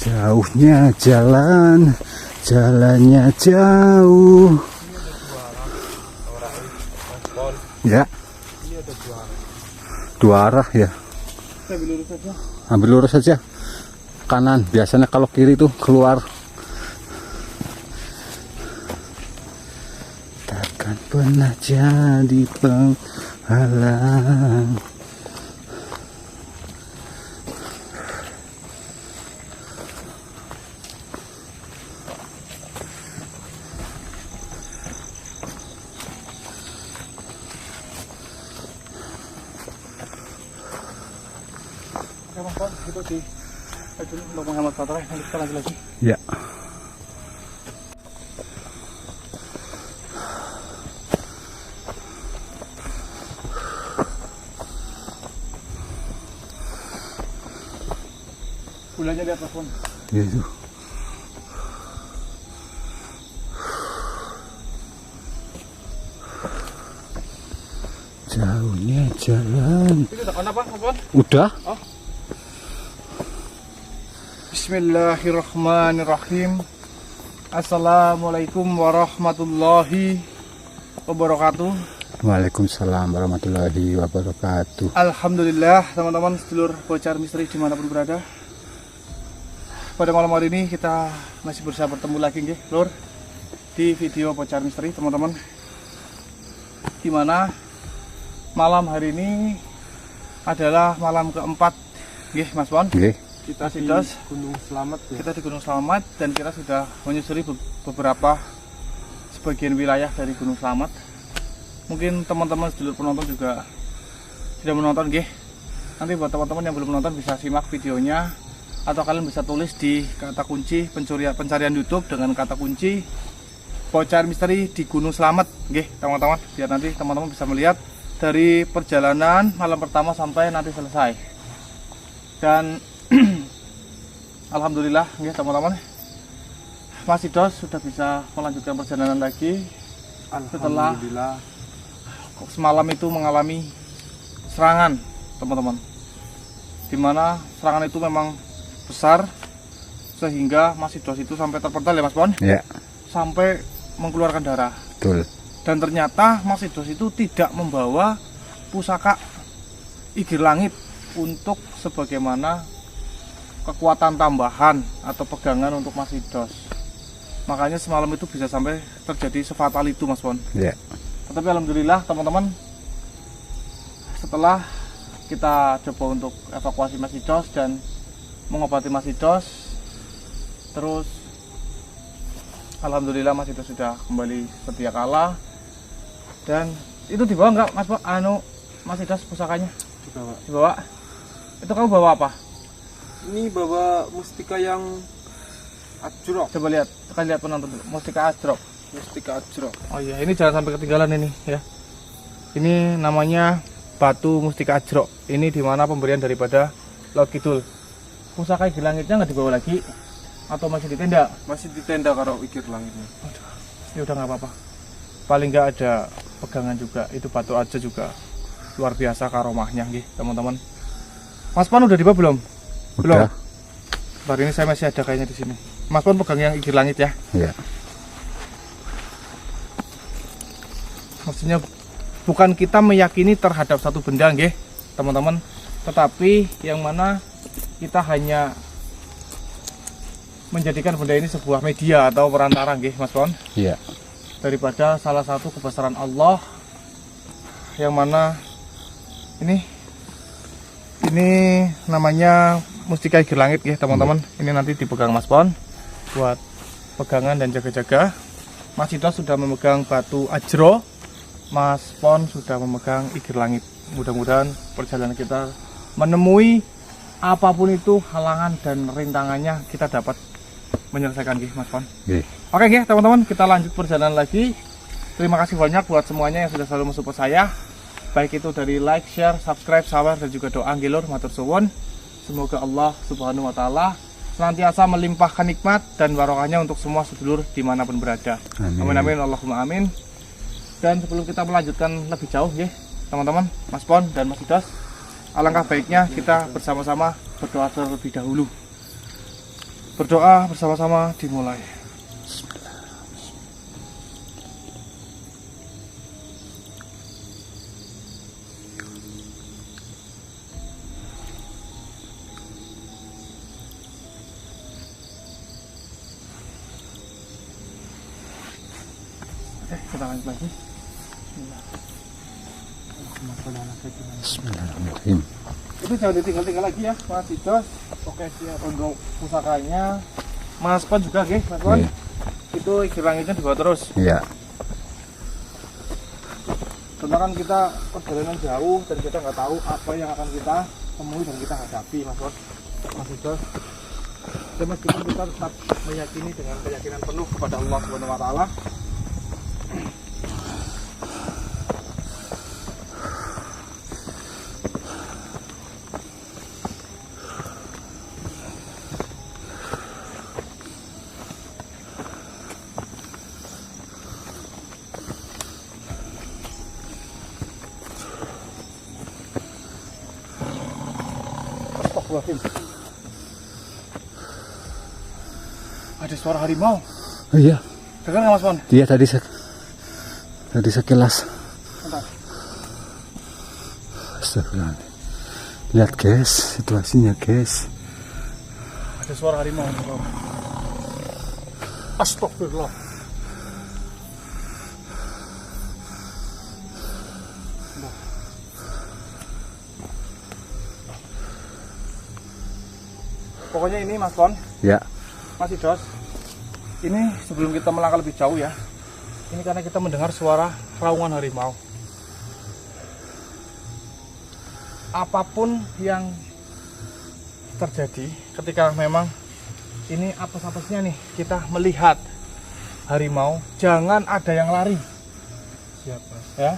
Jauhnya jalan, jalannya jauh. Ya. Dua arah ya. Ambil lurus saja. Kanan. Biasanya kalau kiri itu keluar. Takkan pernah jadi penghalang. Itu di untuk menghemat baterai, nanti kita lanjut lagi. Ya. Bulannya lihat Mas Pon. Ya itu. Jauhnya jalan. Itu tekan apa Mas Pon? Udah. Oh. Bismillahirrahmanirrahim. Assalamualaikum warahmatullahi wabarakatuh. Waalaikumsalam warahmatullahi wabarakatuh. Alhamdulillah teman-teman sedulur Bocar Misteri dimanapun berada. Pada malam hari ini kita masih bersama bertemu lagi nggih, Lur, di video Bocar Misteri teman-teman. Dimana malam hari ini adalah malam keempat nggih Mas Pon. Nggih. Kita di Gunung Slamet ya. Kita di Gunung Slamet dan kita sudah menyusuri beberapa sebagian wilayah dari Gunung Slamet. Mungkin teman-teman sedulur penonton juga sudah menonton nggih. Nanti buat teman-teman yang belum menonton bisa simak videonya atau kalian bisa tulis di kata kunci pencarian YouTube dengan kata kunci Bocar Misteri di Gunung Slamet nggih teman-teman, biar nanti teman-teman bisa melihat dari perjalanan malam pertama sampai nanti selesai. Dan alhamdulillah ya teman-teman, Mas Idos sudah bisa melanjutkan perjalanan lagi setelah semalam itu mengalami serangan teman-teman, dimana serangan itu memang besar sehingga Mas Idos itu sampai terpental ya Mas Pon Ya. sampai mengeluarkan darah. Betul. Dan ternyata Mas Idos itu tidak membawa pusaka Igir Langit untuk sebagaimana kekuatan tambahan atau pegangan untuk Mas Idos. Makanya semalam itu bisa sampai terjadi sefatal itu Mas Pon. Ya. Tetapi alhamdulillah teman-teman, setelah kita coba untuk evakuasi Mas Idos dan mengobati Mas Idos, terus alhamdulillah Mas Idos sudah kembali setia kala. Dan itu dibawa nggak Mas Pon? Mas Idos pusakanya? Dibawa. Dibawa. Itu kamu bawa apa? Ini bawa mustika yang ajrok. Coba lihat, kita lihat penonton dulu. Mustika Ajrok. Mustika ajrok. Oh iya, ini jangan sampai ketinggalan ini ya. Ini namanya batu Mustika Ajrok. Ini dimana pemberian daripada Laut Kidul. Pusaka Igir Langitnya nggak dibawa lagi atau masih di tenda? Masih di tenda karo Igir Langitnya. Aduh, ya udah nggak apa-apa. Paling nggak ada pegangan juga. Itu batu aja juga luar biasa karomahnya, gitu, teman-teman. Mas Pon udah dibawa belum? Belum. Udah. Hari ini saya masih ada kayaknya di sini. Mas Pon pegang yang Igir Langit ya. Ya. Maksudnya bukan kita meyakini terhadap satu benda, nggih, teman-teman, tetapi yang mana kita hanya menjadikan benda ini sebuah media atau perantara, nggih, Mas Pon. Iya. Daripada salah satu kebesaran Allah yang mana ini namanya Mustika Igir Langit ya teman-teman. Ini nanti dipegang Mas Pon buat pegangan dan jaga-jaga. Mas Idos sudah memegang batu ajro, Mas Pon sudah memegang Igir Langit. Mudah-mudahan perjalanan kita menemui apapun itu halangan dan rintangannya kita dapat menyelesaikan gitu Mas Pon. Oke ya teman-teman, kita lanjut perjalanan lagi. Terima kasih banyak buat semuanya yang sudah selalu mensupport saya, baik itu dari like, share, subscribe, sawer, dan juga doa nggih matur suwun. Semoga Allah Subhanahu wa taala senantiasa melimpahkan nikmat dan barokahnya untuk semua sedulur dimanapun berada. Amin amin Allahumma amin. Dan sebelum kita melanjutkan lebih jauh ya teman-teman, Mas Pon dan Mas Idos, alangkah baiknya kita bersama-sama berdoa terlebih dahulu. Berdoa bersama-sama dimulai. Kita lanjut lagi. Bismillahirrahmanirrahim. Itu jangan ditinggal-tinggal lagi ya, Mas Idros. Oke, siap untuk pusakanya. Mas Pon juga, Mas Pon. Iya. Itu ikir langitnya dibawa terus. Iya. Karena kan kita perjalanan jauh dan kita nggak tahu apa yang akan kita temui dan kita hadapi, Mas Pon. Mas Idros. Dan meskipun kita tetap meyakini dengan keyakinan penuh kepada Allah Subhanahu wa taala. Ada suara harimau. Oh iya. Dengar nggak Mas Pon? Dia tadi sekilas. Bentar. Astagfirullah. Lihat guys, situasinya guys. Ada suara harimau. Astagfirullah. Pokoknya ini Mas Pon, Ya. Mas Idros, ini sebelum kita melangkah lebih jauh ya, ini karena kita mendengar suara raungan harimau. Apapun yang terjadi ketika memang ini apes-apesnya nih kita melihat harimau, jangan ada yang lari. Siap, Mas. Ya.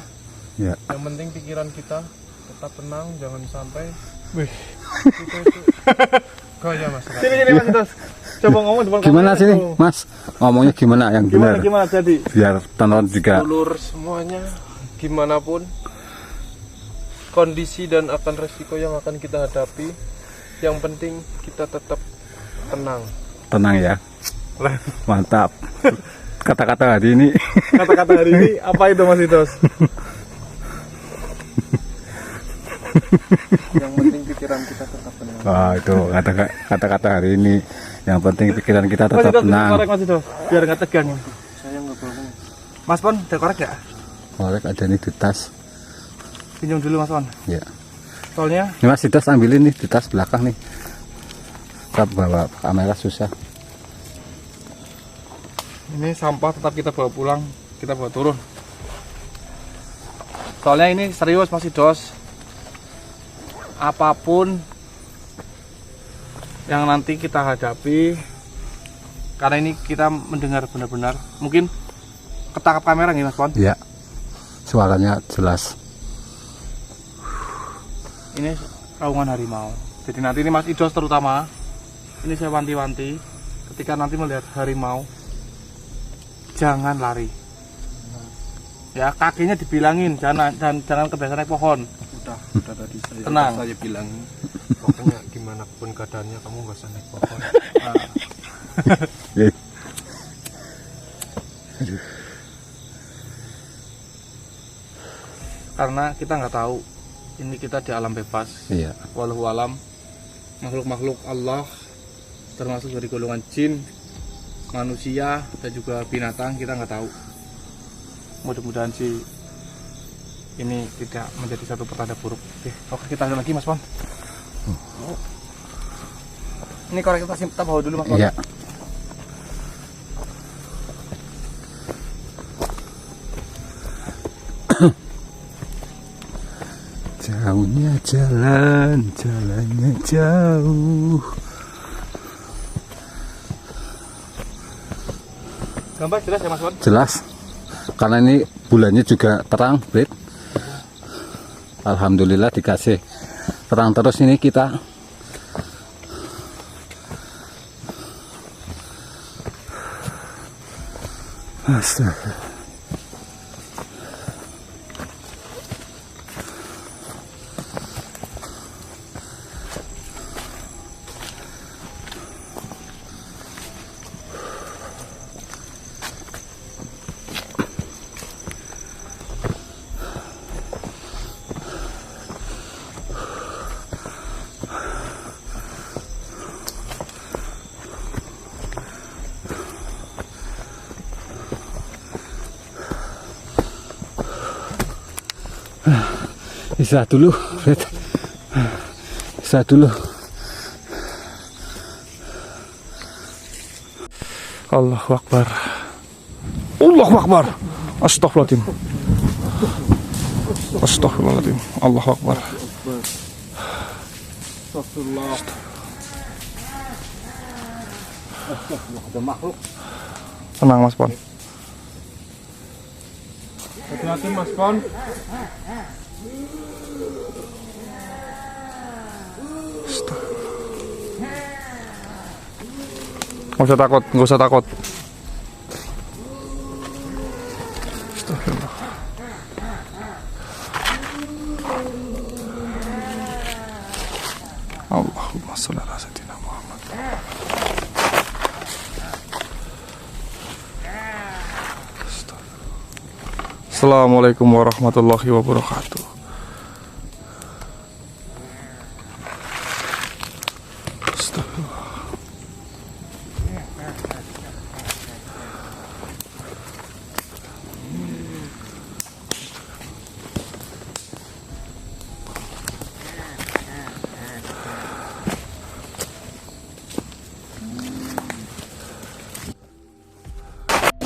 Ya. Yang penting pikiran kita tetap tenang, jangan sampai Wih. kita itu gaya Mas. Sini Mas Idros. Coba ngomong depan Gimana kamera sini, itu. Mas? Ngomongnya gimana yang benar? Gimana jadi? Biar tonton juga. Ulur semuanya gimana pun kondisi dan akan resiko yang akan kita hadapi, yang penting kita tetap tenang. Tenang ya. Mantap. Kata-kata hari ini. Kata-kata hari ini apa itu Mas Idros? Yang penting pikiran kita tetap tenang. Wah, itu kata-kata hari ini. Yang penting pikiran kita Mas tetap Idros, tenang. korek Mas Idros, biar nggak tegang. Saya nggak bangun. Mas Pon, ada korek nggak? Korek ada nih di tas. Pinjam dulu Mas Pon. Ya. Soalnya Ini Mas, di tas ambilin nih, di tas belakang nih. Kita bawa kamera susah. ini sampah tetap kita bawa pulang, kita bawa turun. Soalnya ini serius Mas Idros. Apapun yang nanti kita hadapi, karena ini kita mendengar benar-benar, mungkin ketangkap kamera nih Mas Pon. Ya. Suaranya jelas. Ini raungan harimau. Jadi nanti ini Mas Idros terutama, ini saya wanti-wanti, ketika nanti melihat harimau, jangan lari. Ya, kakinya dibilangin, jangan kebiasaan naik pohon. Udah tadi saya Tenang. saya bilang pokoknya gimana pun keadaannya kamu gak usah naik pohon. Ya. Aduh. Karena kita nggak tahu, ini kita di alam bebas. Iya. Wallahu alam, makhluk-makhluk Allah termasuk dari golongan jin, manusia dan juga binatang, kita nggak tahu. Mudah-mudahan sih ini tidak menjadi satu pertanda buruk. Oke, kita lanjut lagi Mas Pon. Ini korek kita bawa dulu Mas Pon. Iya. Jauhnya jalannya jauh. Gambar jelas ya Mas Pon? Jelas. Karena ini bulannya juga terang, Brit. Alhamdulillah dikasih terang terus ini kita. Astaga. Istirahat dulu, Fred. Istirahat dulu. Allahu Akbar. Allahu Akbar. Astagfirullahaladzim. Astagfirullahaladzim. Allahu Akbar. Astagfirullah. Ada makhluk. Tenang Mas Pon. Hati-hati Mas Pon. Nggak usah takut, nggak usah takut. Astagfirullah. Allahumma sholli ala sayyidina Muhammad. Assalamualaikum warahmatullahi wabarakatuh. Astagfirullah.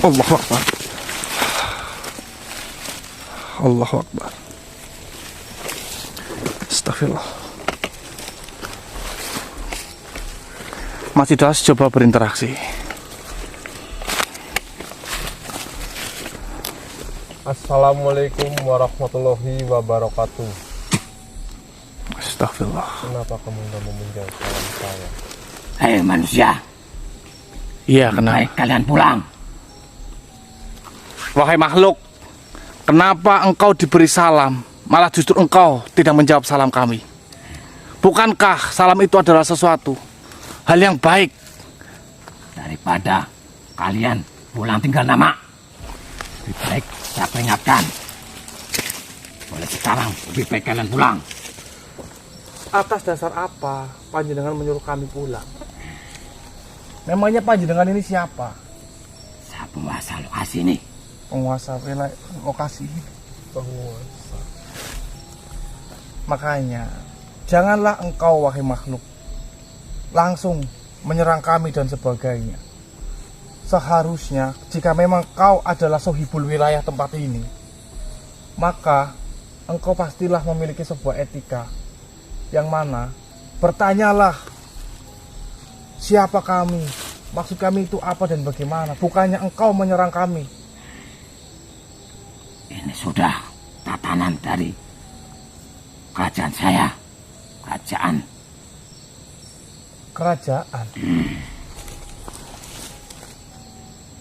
Allahu Akbar. Allahu Akbar. Astagfirullah. Mas Idas coba berinteraksi. Assalamualaikum warahmatullahi wabarakatuh. Astagfirullah. Kenapa kamu tidak menjawab salam saya? Hei manusia, Iya, kenapa? baik kalian pulang. Wahai makhluk, kenapa engkau diberi salam, malah justru engkau tidak menjawab salam kami? Bukankah salam itu adalah sesuatu hal yang baik? Daripada kalian pulang tinggal nama, lebih baik saya peringatkan. Mulai sekarang lebih baik kalian pulang. Atas dasar apa panjenengan menyuruh kami pulang? Memangnya panjenengan ini siapa? Saya penguasa lokasi ini. Penguasa wilayah lokasi. Penguasa. Makanya janganlah engkau wahai makhluk langsung menyerang kami dan sebagainya. Seharusnya jika memang kau adalah sohibul wilayah tempat ini, maka engkau pastilah memiliki sebuah etika yang mana bertanyalah siapa kami, maksud kami itu apa dan bagaimana, bukannya engkau menyerang kami. Ini sudah tatanan dari kerajaan saya. Kerajaan.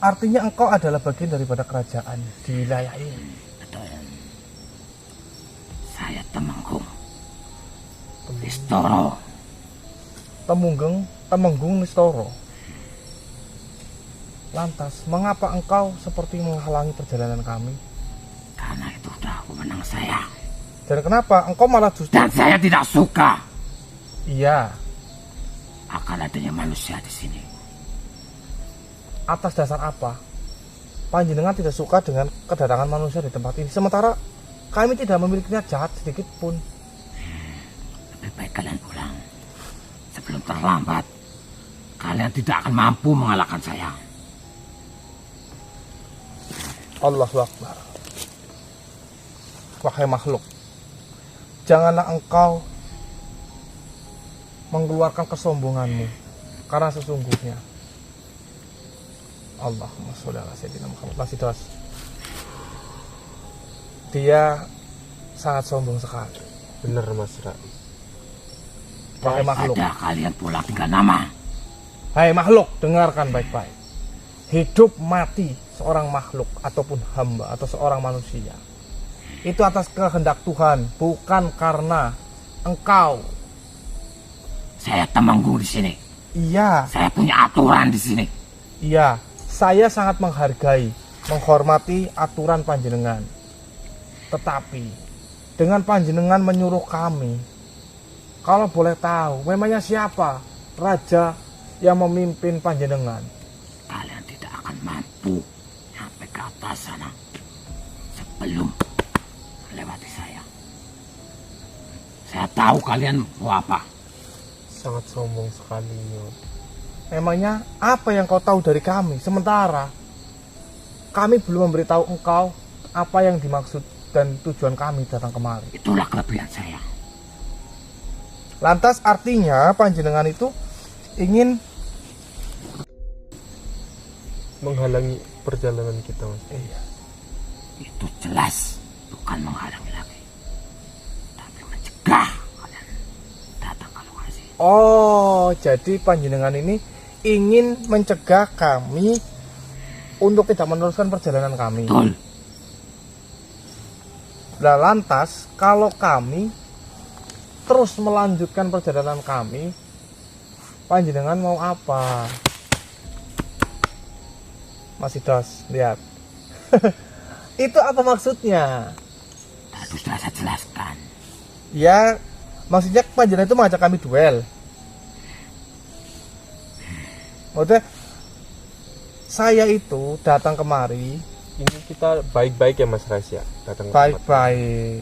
Artinya engkau adalah bagian daripada kerajaan di wilayah ini. Betul. Saya Temenggung Nistoro. Temenggung Nistoro. Lantas, mengapa engkau seperti menghalangi perjalanan kami? Karena itu sudah wewenang saya. Dan kenapa engkau malah justru... Dan saya tidak suka Iya, akan adanya manusia di sini. atas dasar apa panjenengan tidak suka dengan kedatangan manusia di tempat ini, sementara kami tidak memiliki niat jahat sedikit pun? Lebih baik kalian pulang sebelum terlambat. Kalian tidak akan mampu mengalahkan saya. Allahu Akbar. Wahai makhluk, janganlah engkau mengeluarkan kesombonganmu, karena sesungguhnya Allahumma sholli ala sayyidina Muhammad. Mas Idas, dia sangat sombong sekali. Benar Mas Rai. Wahai makhluk, Ada kalian pulang tinggal nama. hai makhluk, dengarkan baik-baik. Hidup mati seorang makhluk ataupun hamba atau seorang manusia itu atas kehendak Tuhan, bukan karena engkau. Saya Temenggung di sini. Iya, Saya punya aturan di sini. iya, saya sangat menghargai, menghormati aturan panjenengan. Tetapi dengan panjenengan menyuruh kami, kalau boleh tahu, memangnya siapa raja yang memimpin panjenengan? Kalian tidak akan mampu sampai ke atas sana sebelum melewati saya. Saya tahu kalian mau apa. Sangat sombong sekali, Nyo. Memangnya apa yang kau tahu dari kami? Sementara kami belum memberitahu engkau apa yang dimaksud dan tujuan kami datang kemari. Itulah kelebihan saya. Lantas artinya panjenengan itu ingin Menghalangi perjalanan kita, Mas. Itu jelas bukan menghalangi lagi, tapi mencegah kalian datang ke lokasi. Oh, jadi panjenengan ini ingin mencegah kami untuk tidak meneruskan perjalanan kami. Betul. Nah, lantas kalau kami terus melanjutkan perjalanan kami, panjenengan mau apa? Masih dos, lihat. Itu apa maksudnya? Tadi sudah saya jelaskan. Ya, maksudnya panjenengan itu mengajak kami duel. Maksudnya saya itu datang kemari Ini kita baik-baik ya, Mas Rais ya, datang ke tempat ini. baik-baik.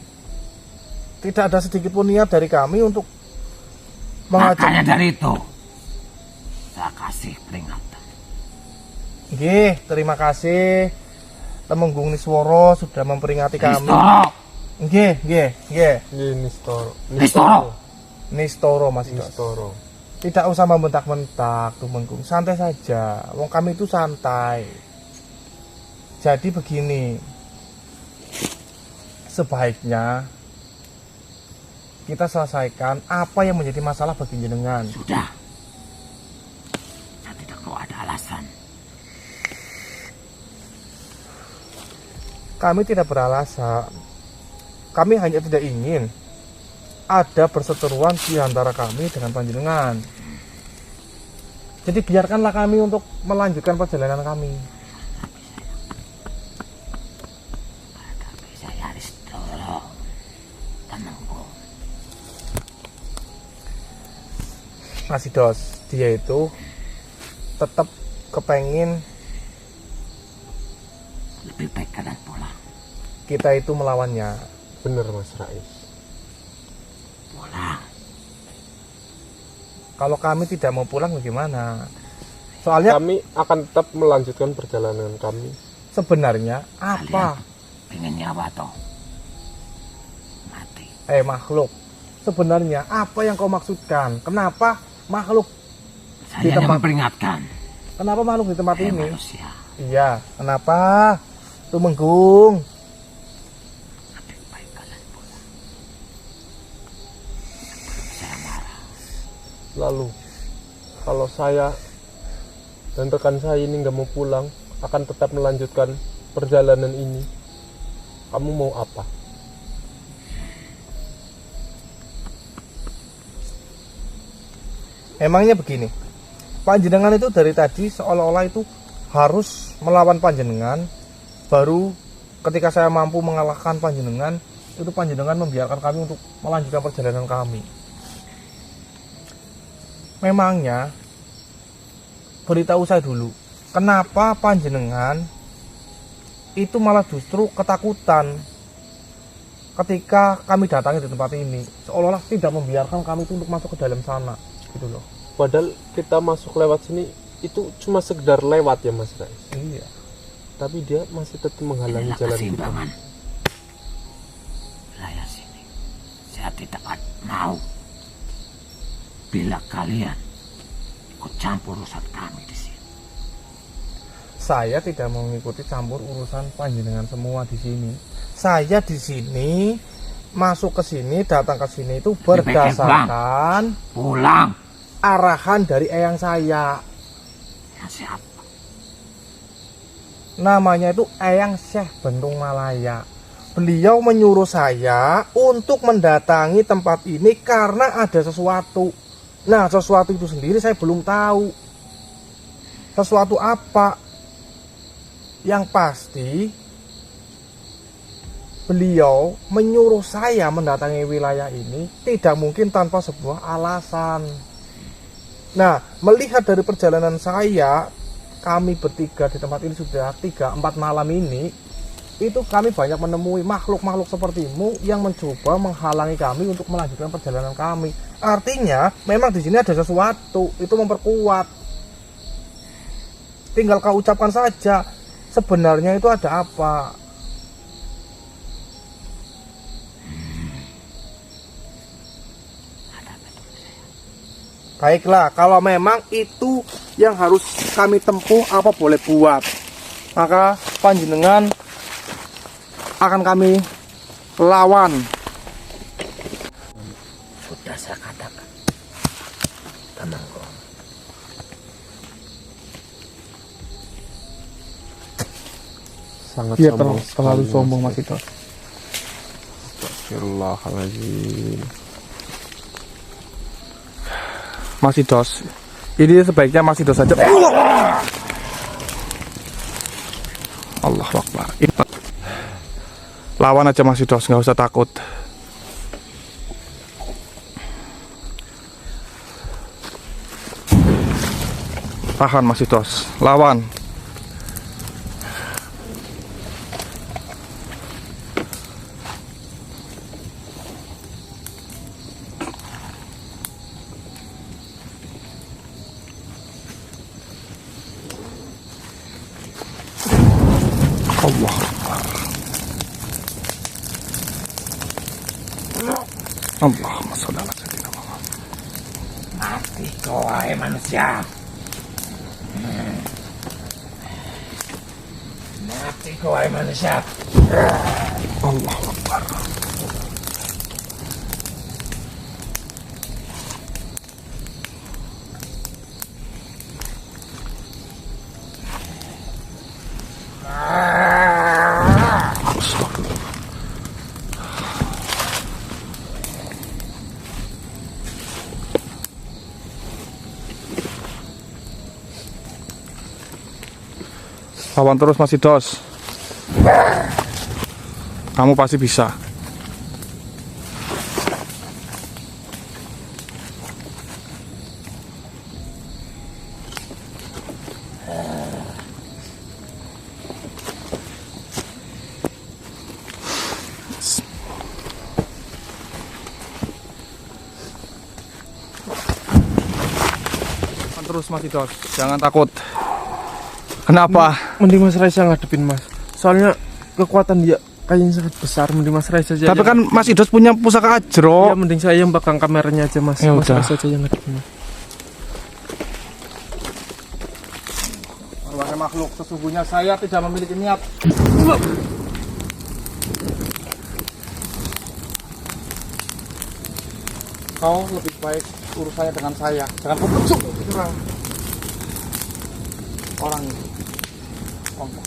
Tidak ada sedikit pun niat dari kami untuk mengajak. Makanya dari itu saya kasih peringatan. Nggih, terima kasih Temenggung Nisworo sudah memperingati kami. Nistoro. Nggih. Ini Nistoro. Nistoro Mas Dos. Nistoro. Tidak usah membentak-bentak Temenggung, santai saja. Wong kami itu santai. Jadi begini, sebaiknya kita selesaikan apa yang menjadi masalah bagi jenengan. Sudah. Saya tidak perlu ada alasan. Kami tidak beralasan. Kami hanya tidak ingin ada perseteruan di antara kami dengan panjenengan. Jadi biarkanlah kami untuk melanjutkan perjalanan kami. Tapi saya harus tolong Temenggung. Masih Dos, dia itu tetap kepengin Lebih baik kalian pulang. kita itu melawannya. Bener, Mas Rais. Pulang. Kalau kami tidak mau pulang bagaimana? Soalnya Kami akan tetap melanjutkan perjalanan kami. sebenarnya apa? Pengen nyawa toh? Mati. Makhluk. Sebenarnya apa yang kau maksudkan? Kenapa makhluk Di Saya hanya tempat- memperingatkan. Kenapa makhluk di tempat Saya ini? manusia. Iya, kenapa? Temenggung. Lebih baik kalian pulang. Sebelum saya marah. Lalu, kalau saya dan rekan saya ini nggak mau pulang, akan tetap melanjutkan perjalanan ini. Kamu mau apa? Emangnya begini, panjenengan itu dari tadi seolah-olah itu harus melawan panjenengan, baru ketika saya mampu mengalahkan panjenengan, itu panjenengan membiarkan kami untuk melanjutkan perjalanan kami. Memangnya, beritahu saya dulu, kenapa panjenengan itu malah justru ketakutan ketika kami datangi di tempat ini, seolah-olah tidak membiarkan kami itu untuk masuk ke dalam sana, gitu loh. Padahal kita masuk lewat sini itu cuma sekedar lewat ya, Mas Rais. Iya. Tapi dia masih tetap menghalangi Inilah jalan kita. keseimbangan. Wilayah sini. Saya tidak mau bila kalian ikut campur urusan kami di sini. Saya tidak mau mengikuti campur urusan panjenengan semua di sini. Saya di sini masuk ke sini, datang ke sini itu berdasarkan Pulang. arahan dari eyang saya. Ya siapa? Namanya itu Eyang Syekh Bentung Malaya. Beliau menyuruh saya untuk mendatangi tempat ini karena ada sesuatu. Nah, sesuatu itu sendiri saya belum tahu. Sesuatu apa? Yang pasti beliau menyuruh saya mendatangi wilayah ini tidak mungkin tanpa sebuah alasan. Nah, melihat dari perjalanan saya, kami bertiga di tempat ini sudah 3-4 malam ini, itu kami banyak menemui makhluk-makhluk sepertimu yang mencoba menghalangi kami untuk melanjutkan perjalanan kami. Artinya memang di sini ada sesuatu, itu memperkuat. Tinggal kau ucapkan saja sebenarnya itu ada apa. Baiklah, kalau memang itu yang harus kami tempuh, apa boleh buat, maka panjenengan akan kami lawan. Sudah saya katakan, tenang kok. Sangat Dia sombong terlalu sekali, sombong Mas. Mas Idos. Astagfirullahaladzim. Mas Idos, ini sebaiknya Mas Idos saja. Allah Akbar. Lawan aja Mas Idos, nggak usah takut. Tahan Mas Idos, lawan. Allah Akbar. Allahumma sholli ala sayyidina Muhammad. Mati kau wahai manusia. Mati kau wahai manusia. Allah Akbar. Lawan terus Mas Idos. Kamu pasti bisa. Lawan terus Mas Idos, jangan takut. Kenapa? Mending Mas Raisa ngadepin Mas. Soalnya kekuatan dia kayaknya sangat besar. Mending Mas Raisa aja. Tapi kan Mas Idos punya pusaka ajro. Ya mending saya yang bakang kameranya aja Mas. Ya Mas udah. Raisa aja yang ngadepin Mas. Wahai makhluk, sesungguhnya saya tidak memiliki niat. Kau lebih baik urusannya dengan saya. Jangan kau busuk orang ini. Allah.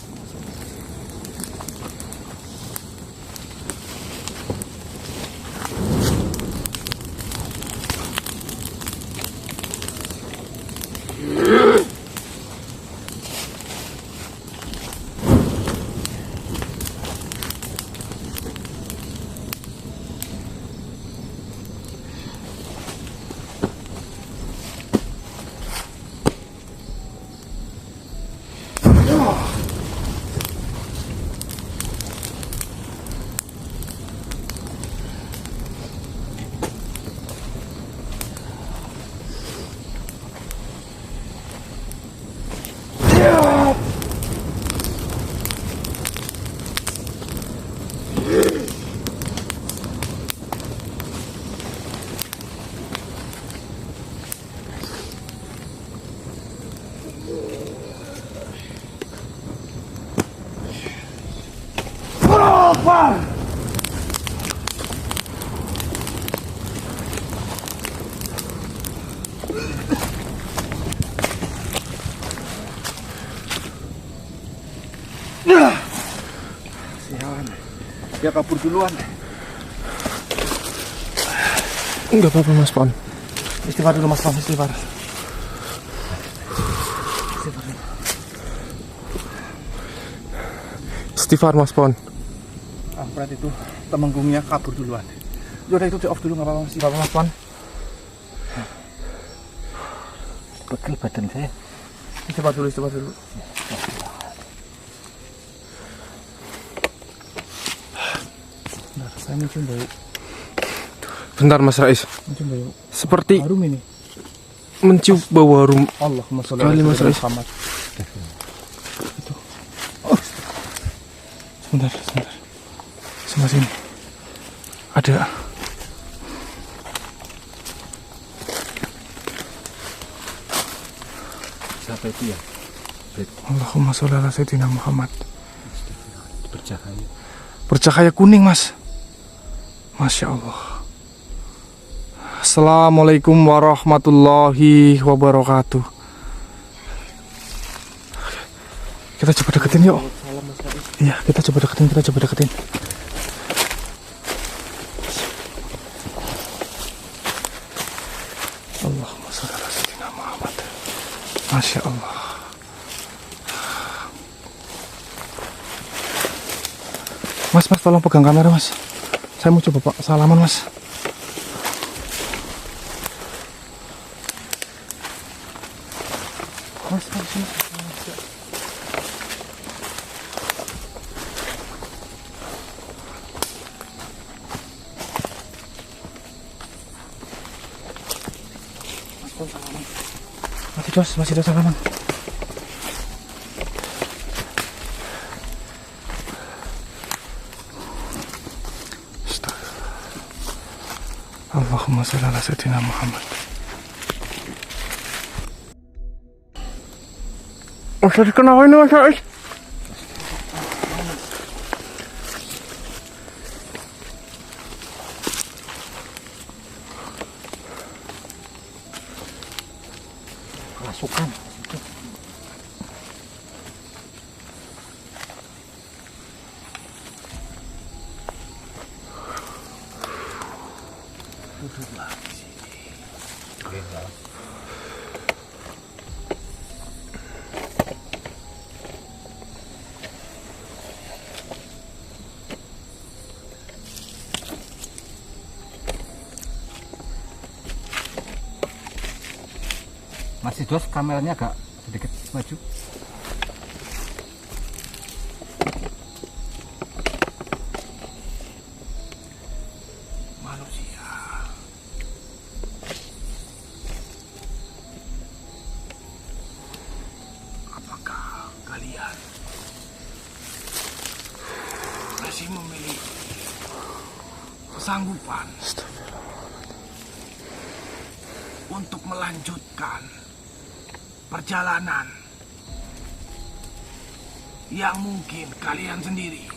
Sialan, dia kabur duluan. Enggak apa-apa Mas Pon. Istighfar dulu Mas Pon, istighfar. Istighfar Mas Pon. Berarti itu temenggungnya kabur duluan. Yaudah itu di off dulu, nggak apa-apa Mas. Nggak apa-apa Mas Pon. Pegel badan saya. Istighfar dulu, istighfar dulu. mencium bau. Bentar Mas Rais. Mencium bau. Seperti Harum ini. mencium bau harum. Allahumma sholli Kali, ala Mas Rais. Muhammad. Itu. Oh. Sebentar. Sebelah sini. Ada. Siapa itu ya? Allahumma sholli ala sayyidina Muhammad. Bercahaya. Bercahaya kuning, Mas. Masya Allah. Assalamualaikum warahmatullahi wabarakatuh. Kita coba deketin yuk. Iya, kita coba deketin. Allahumma sholli ala sayyidina Muhammad. Masya Allah. Mas, tolong pegang kamera, Mas. Saya mau coba Pak salaman, Mas. Mas. Masih ada salaman. Allahumma sholli ala sayyidina Muhammad. Ustaz, kenapa ini Mas Ais? Rasukan. Masih dos kameranya agak sedikit maju. Manusia. Apakah kalian masih memiliki kesanggupan untuk melanjutkan perjalanan yang mungkin kalian sendiri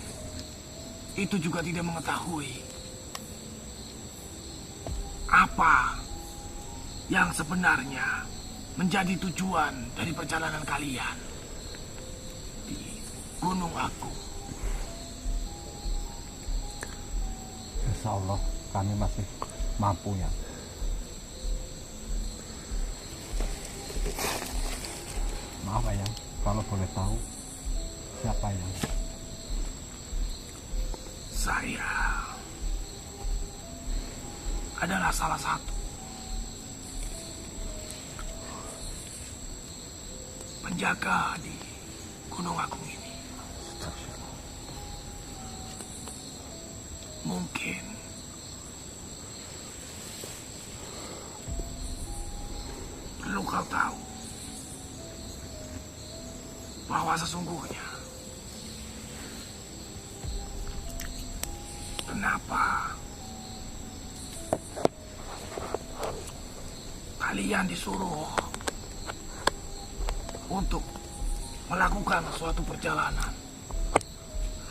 itu juga tidak mengetahui apa yang sebenarnya menjadi tujuan dari perjalanan kalian di Gunung Agung. Insya Allah kami masih mampu ya. Maaf Ayang, kalau boleh tahu siapa yang? Saya adalah salah satu penjaga di Gunung Agung ini. Mungkin perlu kau tahu bahwa sesungguhnya kenapa kalian disuruh untuk melakukan suatu perjalanan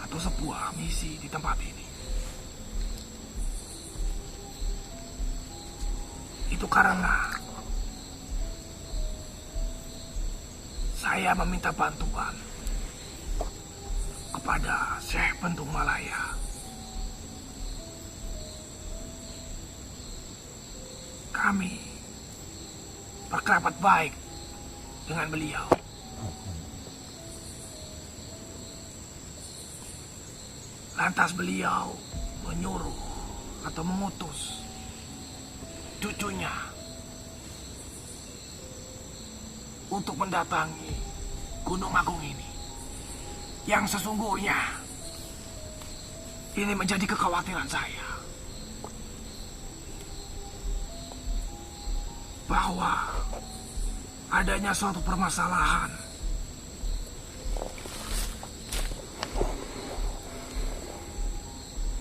atau sebuah misi di tempat ini. Itu karena saya meminta bantuan kepada Syekh Bendung Malaya. Kami berkerabat baik dengan beliau. Lantas beliau menyuruh atau mengutus cucunya untuk mendatangi Gunung Agung ini, yang sesungguhnya Ini menjadi kekhawatiran saya. Bahwa adanya suatu permasalahan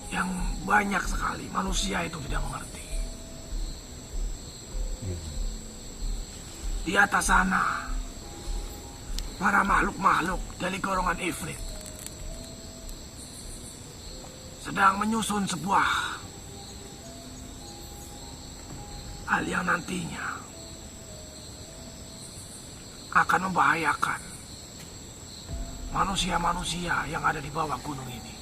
yang banyak sekali manusia itu tidak mengerti. Di atas sana, para makhluk-makhluk dari golongan Ifrit sedang menyusun sebuah hal yang nantinya akan membahayakan manusia-manusia yang ada di bawah gunung ini.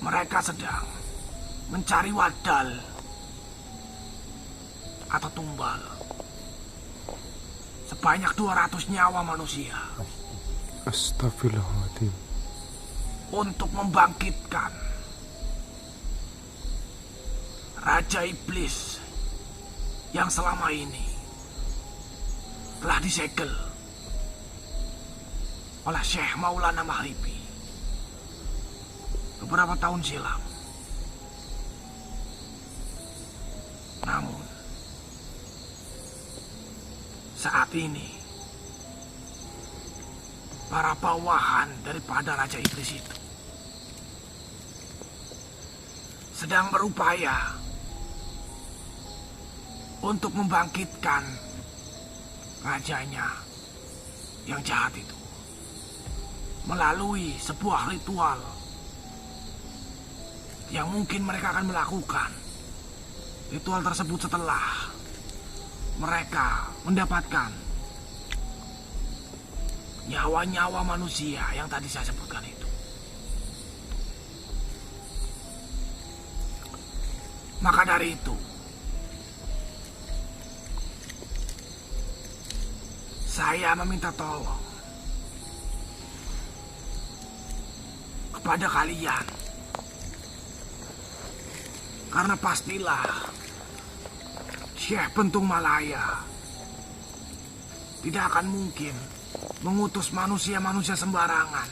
Mereka sedang mencari wadal atau tumbal sebanyak 200 nyawa manusia. Astagfirullahaladzim. Untuk membangkitkan Raja Iblis yang selama ini telah disegel oleh Syekh Maulana Maghribi beberapa tahun silam. Namun saat ini para bawahan daripada Raja Iblis itu sedang berupaya untuk membangkitkan rajanya yang jahat itu melalui sebuah ritual yang mungkin mereka akan melakukan. Ritual tersebut setelah mereka mendapatkan nyawa-nyawa manusia yang tadi saya sebutkan itu. Maka dari itu, saya meminta tolong kepada kalian. Karena pastilah Syekh Pentung Malaya tidak akan mungkin mengutus manusia-manusia sembarangan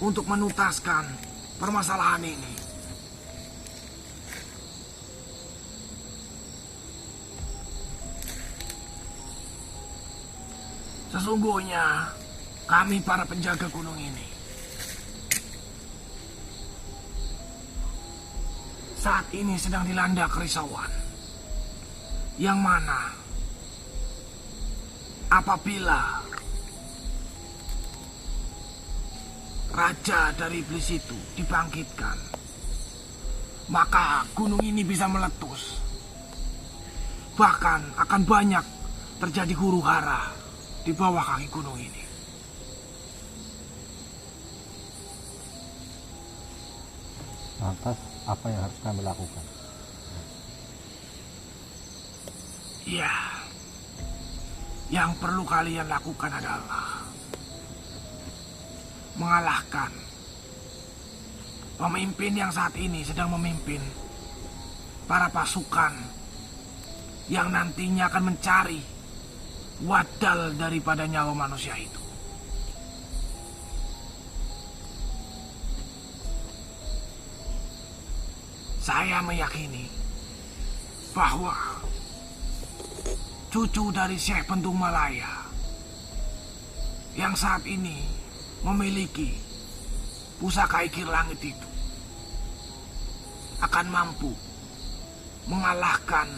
untuk menuntaskan permasalahan ini. Sesungguhnya kami para penjaga gunung ini saat ini sedang dilanda kerisauan, yang mana apabila raja dari iblis itu dibangkitkan, maka gunung ini bisa meletus. Bahkan akan banyak terjadi huru-hara di bawah kaki gunung ini. Lantas apa yang harus kami lakukan? Ya, yang perlu kalian lakukan adalah mengalahkan pemimpin yang saat ini sedang memimpin para pasukan yang nantinya akan mencari wadal daripada nyawa manusia itu. Saya meyakini bahwa cucu dari Syekh Pentung Malaya yang saat ini memiliki pusaka Ikir Langit itu akan mampu mengalahkan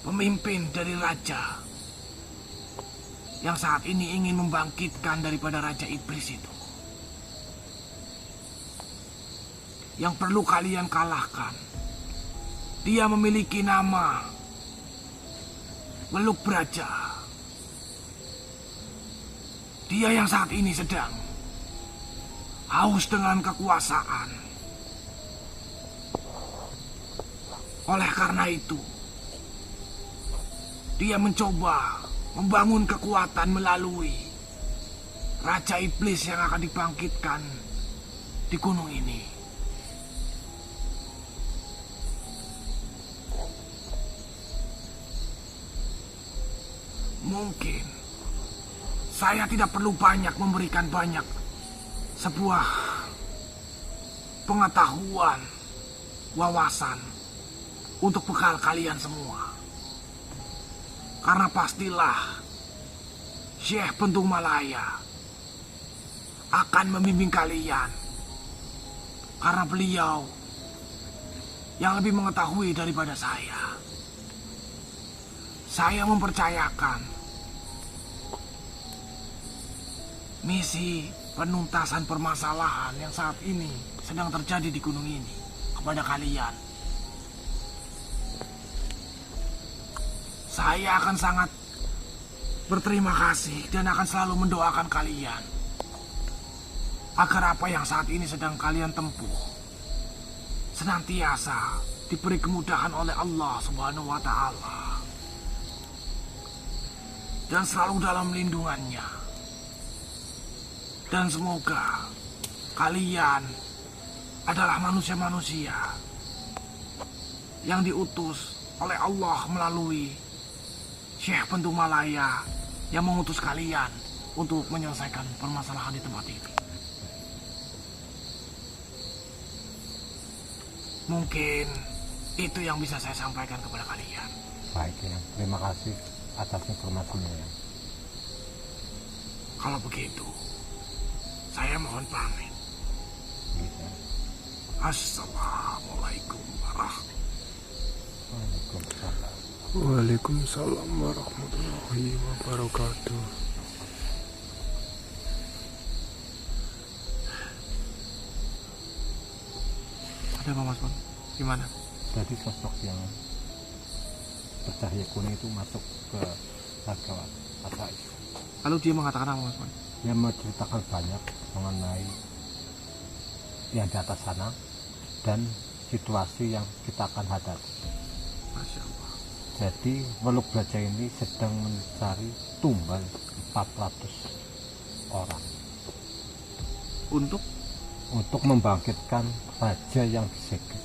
pemimpin dari raja yang saat ini ingin membangkitkan daripada Raja Iblis itu. Yang perlu kalian kalahkan, dia memiliki nama Beluk Braja. Dia yang saat ini sedang haus dengan kekuasaan. Oleh karena itu, dia mencoba membangun kekuatan melalui Raja Iblis yang akan dibangkitkan di gunung ini. Mungkin saya tidak perlu banyak memberikan banyak sebuah pengetahuan, wawasan untuk bekal kalian semua. Karena pastilah Syekh Pentung Malaya akan membimbing kalian. Karena beliau yang lebih mengetahui daripada saya. Saya mempercayakan misi penuntasan permasalahan yang saat ini sedang terjadi di gunung ini kepada kalian. Saya akan sangat berterima kasih dan akan selalu mendoakan kalian agar apa yang saat ini sedang kalian tempuh senantiasa diberi kemudahan oleh Allah Subhanahu wa Ta'ala dan selalu dalam lindungannya. Dan semoga kalian adalah manusia-manusia yang diutus oleh Allah melalui Syekh Pentung Malaya yang mengutus kalian untuk menyelesaikan permasalahan di tempat ini. Mungkin itu yang bisa saya sampaikan kepada kalian. Baik ya, terima kasih atas informasinya ya. Kalau begitu, saya mohon pamit. Gitu. Assalamualaikum warahmatullahi Waalaikumsalam. Waalaikumsalam warahmatullahi wabarakatuh. Ada apa Mas Pon? Gimana? Jadi sosok yang bercahaya kuning itu masuk ke Ragawan Asaif. Lalu dia mengatakan apa Mas Pon? Dia menceritakan banyak mengenai yang di atas sana dan situasi yang kita akan hadapi. Masya Allah. Jadi Weluk Braja ini sedang mencari tumbal 400 orang untuk membangkitkan raja yang disegel.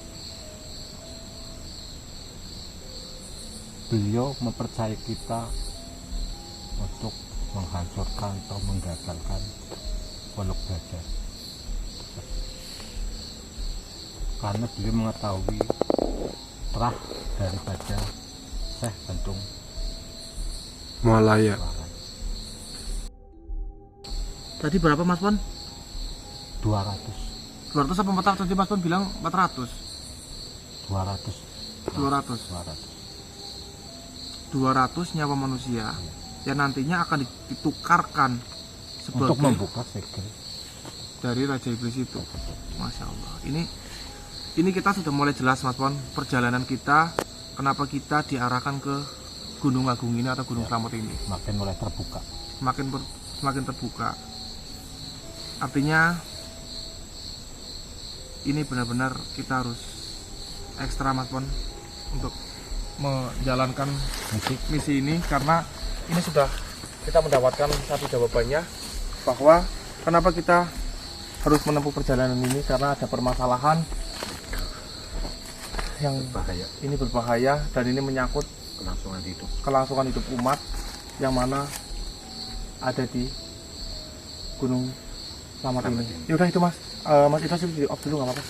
Beliau mempercayai kita untuk menghancurkan atau menggagalkan Weluk Braja, karena beliau mengetahui terah daripada Syekh Pentung Malaya. Tadi berapa Mas Pon? 200 200 apa 400? Tadi Mas Pon bilang 400. 200 nyawa manusia yang nantinya akan ditukarkan sebagai untuk membuka segel dari Raja Iblis itu. Masya Allah. Ini kita sudah mulai jelas Mas Pon perjalanan kita, kenapa kita diarahkan ke Gunung Agung ini atau Gunung Slamet ini. makin mulai terbuka. Semakin terbuka. Artinya ini benar-benar kita harus ekstra Mas Pon untuk menjalankan misi ini, karena ini sudah kita mendapatkan satu jawabannya bahwa kenapa kita harus menempuh perjalanan ini, karena ada permasalahan yang Bahaya ini berbahaya dan ini menyangkut kelangsungan hidup umat yang mana ada di Gunung Slamet ini. Yaudah itu Mas, Mas Ito sih di off dulu nggak apa-apa.